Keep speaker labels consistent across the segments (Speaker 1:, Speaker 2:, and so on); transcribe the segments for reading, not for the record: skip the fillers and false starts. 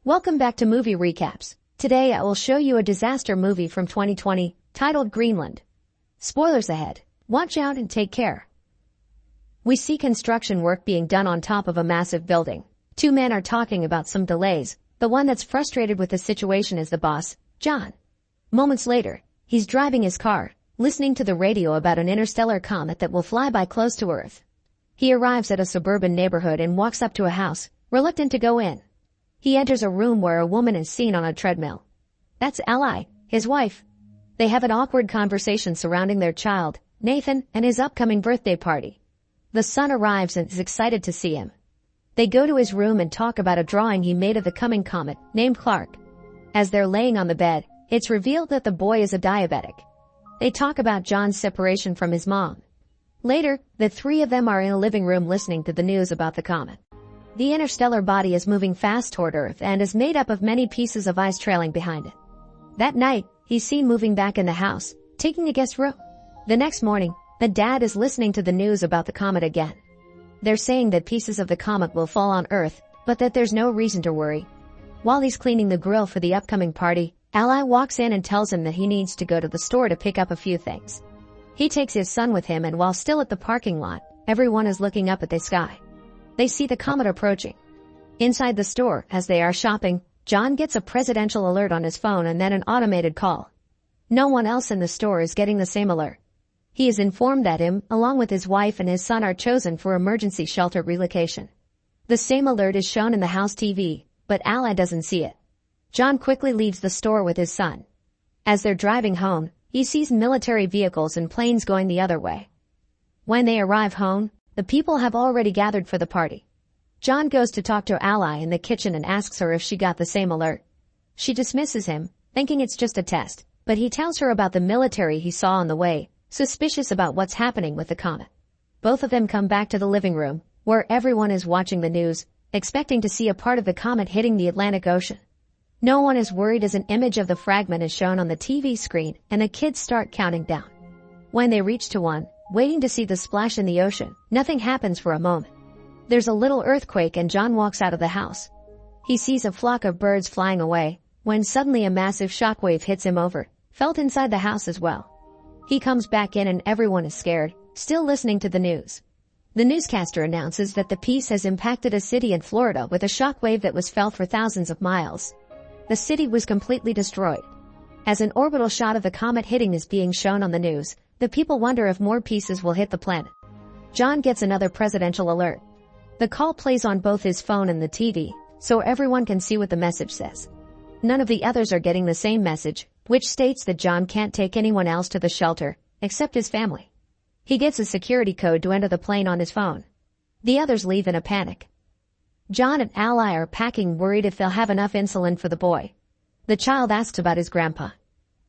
Speaker 1: Welcome back to Movie Recaps. Today I will show you a disaster movie from 2020 titled Greenland. Spoilers ahead. Watch out and take care. We see construction work being done on top of a massive building. Two men are talking about some delays. The one that's frustrated with the situation is the boss, John. Moments later, he's driving his car, listening to the radio about an interstellar comet that will fly by close to Earth. He arrives at a suburban neighborhood and walks up to a house, reluctant to go in. He enters a room where a woman is seen on a treadmill. That's Ally, his wife. They have an awkward conversation surrounding their child, Nathan, and his upcoming birthday party. The son arrives and is excited to see him. They go to his room and talk about a drawing he made of the coming comet, named Clark. As they're laying on the bed, it's revealed that the boy is a diabetic. They talk about John's separation from his mom. Later, the three of them are in a living room listening to the news about the comet. The interstellar body is moving fast toward Earth and is made up of many pieces of ice trailing behind it. That night, he's seen moving back in the house, taking a guest room. The next morning, the dad is listening to the news about the comet again. They're saying that pieces of the comet will fall on Earth, but that there's no reason to worry. While he's cleaning the grill for the upcoming party, Ally walks in and tells him that he needs to go to the store to pick up a few things. He takes his son with him, and while still at the parking lot, everyone is looking up at the sky. They see the comet approaching. Inside the store, as they are shopping, John gets a presidential alert on his phone and then an automated call. No one else in the store is getting the same alert. He is informed that him, along with his wife and his son, are chosen for emergency shelter relocation. The same alert is shown in the house TV, but Ally doesn't see it. John quickly leaves the store with his son. As they're driving home, he sees military vehicles and planes going the other way. When they arrive home, the people have already gathered for the party. John goes to talk to Ally in the kitchen and asks her if she got the same alert. She dismisses him, thinking it's just a test, but he tells her about the military he saw on the way, suspicious about what's happening with the comet. Both of them come back to the living room, where everyone is watching the news, expecting to see a part of the comet hitting the Atlantic Ocean. No one is worried as an image of the fragment is shown on the TV screen and the kids start counting down. When they reach to one, waiting to see the splash in the ocean, nothing happens for a moment. There's a little earthquake and John walks out of the house. He sees a flock of birds flying away, when suddenly a massive shockwave hits him over, felt inside the house as well. He comes back in and everyone is scared, still listening to the news. The newscaster announces that the piece has impacted a city in Florida with a shockwave that was felt for thousands of miles. The city was completely destroyed. As an orbital shot of the comet hitting is being shown on the news, the people wonder if more pieces will hit the planet. John gets another presidential alert. The call plays on both his phone and the TV, so everyone can see what the message says. None of the others are getting the same message, which states that John can't take anyone else to the shelter, except his family. He gets a security code to enter the plane on his phone. The others leave in a panic. John and Ally are packing, worried if they'll have enough insulin for the boy. The child asks about his grandpa.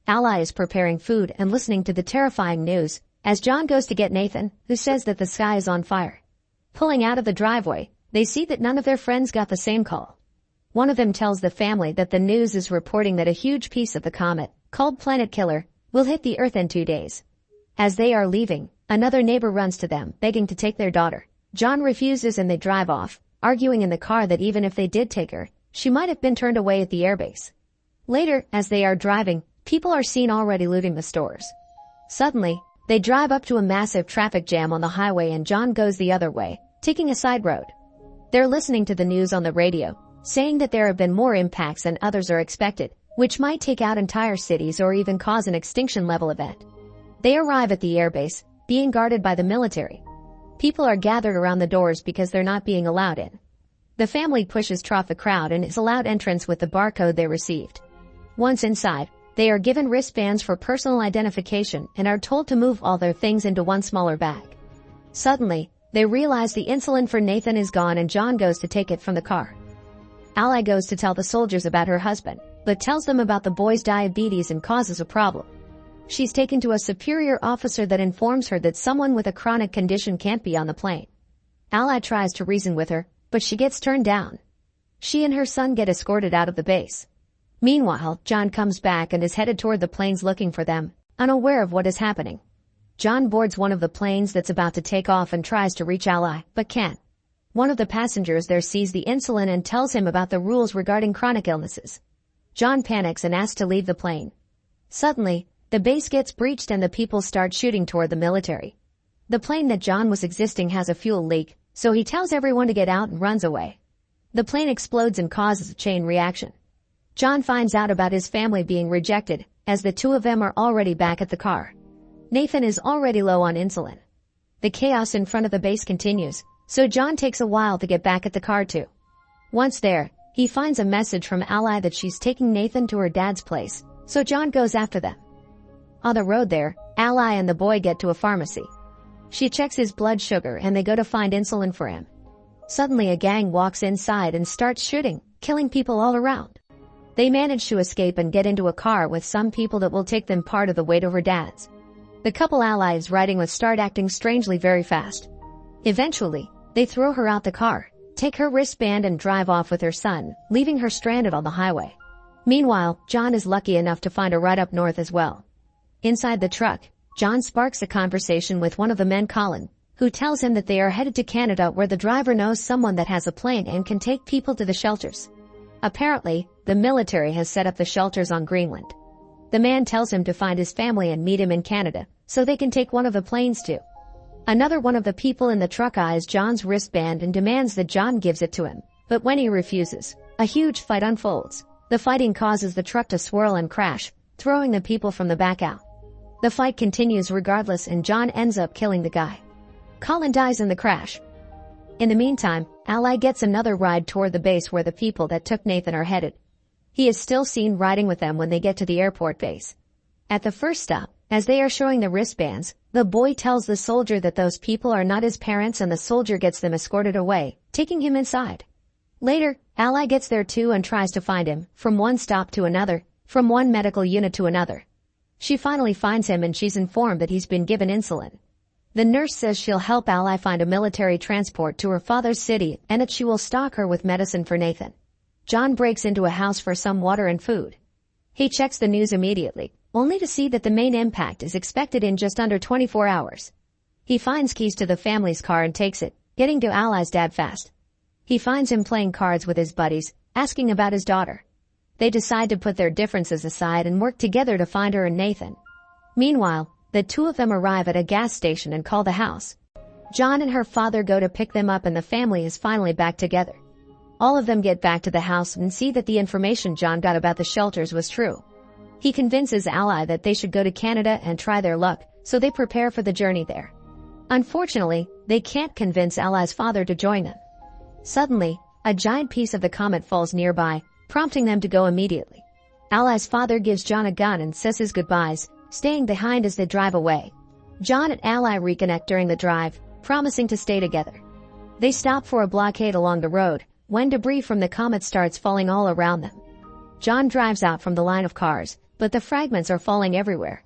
Speaker 1: Ally is preparing food and listening to the terrifying news, as John goes to get Nathan, who says that the sky is on fire. Pulling out of the driveway, they see that none of their friends got the same call. One of them tells the family that the news is reporting that a huge piece of the comet, called Planet Killer, will hit the Earth in 2 days. As they are leaving, another neighbor runs to them, begging to take their daughter. John refuses and they drive off, arguing in the car that even if they did take her, she might have been turned away at the airbase. Later, as they are driving, people are seen already looting the stores. Suddenly, they drive up to a massive traffic jam on the highway and John goes the other way, taking a side road. They're listening to the news on the radio, saying that there have been more impacts than others are expected, which might take out entire cities or even cause an extinction-level event. They arrive at the airbase, being guarded by the military. People are gathered around the doors because they're not being allowed in. The family pushes through the crowd and is allowed entrance with the barcode they received. Once inside, they are given wristbands for personal identification and are told to move all their things into one smaller bag. Suddenly, they realize the insulin for Nathan is gone and John goes to take it from the car. Ally goes to tell the soldiers about her husband, but tells them about the boy's diabetes and causes a problem. She's taken to a superior officer that informs her that someone with a chronic condition can't be on the plane. Ally tries to reason with her, but she gets turned down. She and her son get escorted out of the base. Meanwhile, John comes back and is headed toward the planes looking for them, unaware of what is happening. John boards one of the planes that's about to take off and tries to reach Ally, but can't. One of the passengers there sees the insulin and tells him about the rules regarding chronic illnesses. John panics and asks to leave the plane. Suddenly, the base gets breached and the people start shooting toward the military. The plane that John was existing has a fuel leak, so he tells everyone to get out and runs away. The plane explodes and causes a chain reaction. John finds out about his family being rejected, as the two of them are already back at the car. Nathan is already low on insulin. The chaos in front of the base continues, so John takes a while to get back at the car too. Once there, he finds a message from Ally that she's taking Nathan to her dad's place, so John goes after them. On the road there, Ally and the boy get to a pharmacy. She checks his blood sugar and they go to find insulin for him. Suddenly a gang walks inside and starts shooting, killing people all around. They manage to escape and get into a car with some people that will take them part of the way to her dad's. The couple Ally is riding with start acting strangely very fast. Eventually, they throw her out the car, take her wristband and drive off with her son, leaving her stranded on the highway. Meanwhile, John is lucky enough to find a ride up north as well. Inside the truck, John sparks a conversation with one of the men, Colin, who tells him that they are headed to Canada where the driver knows someone that has a plane and can take people to the shelters. Apparently, the military has set up the shelters on Greenland. The man tells him to find his family and meet him in Canada, so they can take one of the planes too. Another one of the people in the truck eyes John's wristband and demands that John gives it to him, but when he refuses, a huge fight unfolds. The fighting causes the truck to swirl and crash, throwing the people from the back out. The fight continues regardless and John ends up killing the guy. Colin dies in the crash. In the meantime, Ally gets another ride toward the base where the people that took Nathan are headed. He is still seen riding with them when they get to the airport base. At the first stop, as they are showing the wristbands, the boy tells the soldier that those people are not his parents and the soldier gets them escorted away, taking him inside. Later, Ally gets there too and tries to find him, from one stop to another, from one medical unit to another. She finally finds him and she's informed that he's been given insulin. The nurse says she'll help Ally find a military transport to her father's city and that she will stock her with medicine for Nathan. John breaks into a house for some water and food. He checks the news immediately, only to see that the main impact is expected in just under 24 hours. He finds keys to the family's car and takes it, getting to Ally's dad fast. He finds him playing cards with his buddies, asking about his daughter. They decide to put their differences aside and work together to find her and Nathan. Meanwhile, the two of them arrive at a gas station and call the house. John and her father go to pick them up and the family is finally back together. All of them get back to the house and see that the information John got about the shelters was true. He convinces Ally that they should go to Canada and try their luck, so they prepare for the journey there. Unfortunately, they can't convince Ally's father to join them. Suddenly, a giant piece of the comet falls nearby, prompting them to go immediately. Ally's father gives John a gun and says his goodbyes, staying behind as they drive away. John and Ally reconnect during the drive, promising to stay together. They stop for a blockade along the road, when debris from the comet starts falling all around them. John drives out from the line of cars, but the fragments are falling everywhere.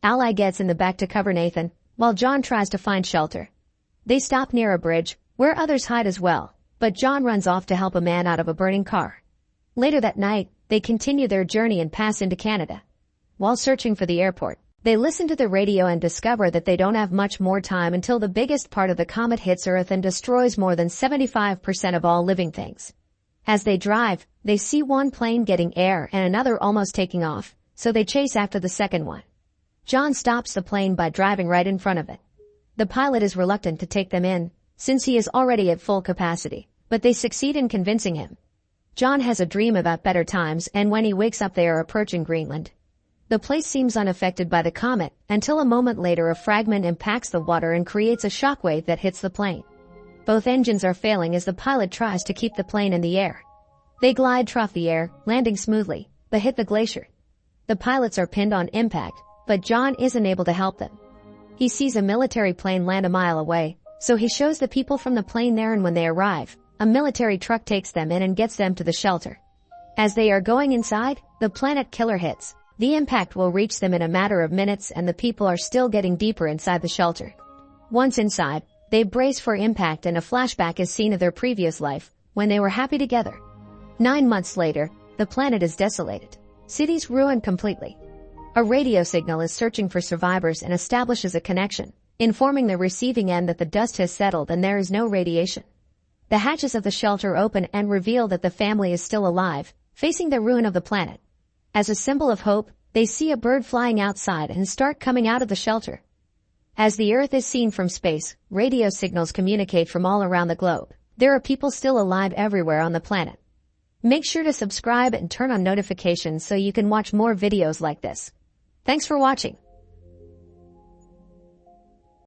Speaker 1: Ally gets in the back to cover Nathan, while John tries to find shelter. They stop near a bridge, where others hide as well, but John runs off to help a man out of a burning car. Later that night, they continue their journey and pass into Canada. While searching for the airport, they listen to the radio and discover that they don't have much more time until the biggest part of the comet hits Earth and destroys more than 75% of all living things. As they drive, they see one plane getting air and another almost taking off, so they chase after the second one. John stops the plane by driving right in front of it. The pilot is reluctant to take them in, since he is already at full capacity, but they succeed in convincing him. John has a dream about better times and when he wakes up they are approaching Greenland. The place seems unaffected by the comet until a moment later a fragment impacts the water and creates a shockwave that hits the plane. Both engines are failing as the pilot tries to keep the plane in the air. They glide through the air, landing smoothly, but hit the glacier. The pilots are pinned on impact, but John isn't able to help them. He sees a military plane land a mile away, so he shows the people from the plane there and when they arrive, a military truck takes them in and gets them to the shelter. As they are going inside, the planet killer hits. The impact will reach them in a matter of minutes and the people are still getting deeper inside the shelter. Once inside, they brace for impact and a flashback is seen of their previous life, when they were happy together. 9 months later, the planet is desolated. Cities ruined completely. A radio signal is searching for survivors and establishes a connection, informing the receiving end that the dust has settled and there is no radiation. The hatches of the shelter open and reveal that the family is still alive, facing the ruin of the planet. As a symbol of hope, they see a bird flying outside and start coming out of the shelter. As the Earth is seen from space, radio signals communicate from all around the globe. There are people still alive everywhere on the planet. Make sure to subscribe and turn on notifications so you can watch more videos like this. Thanks for watching.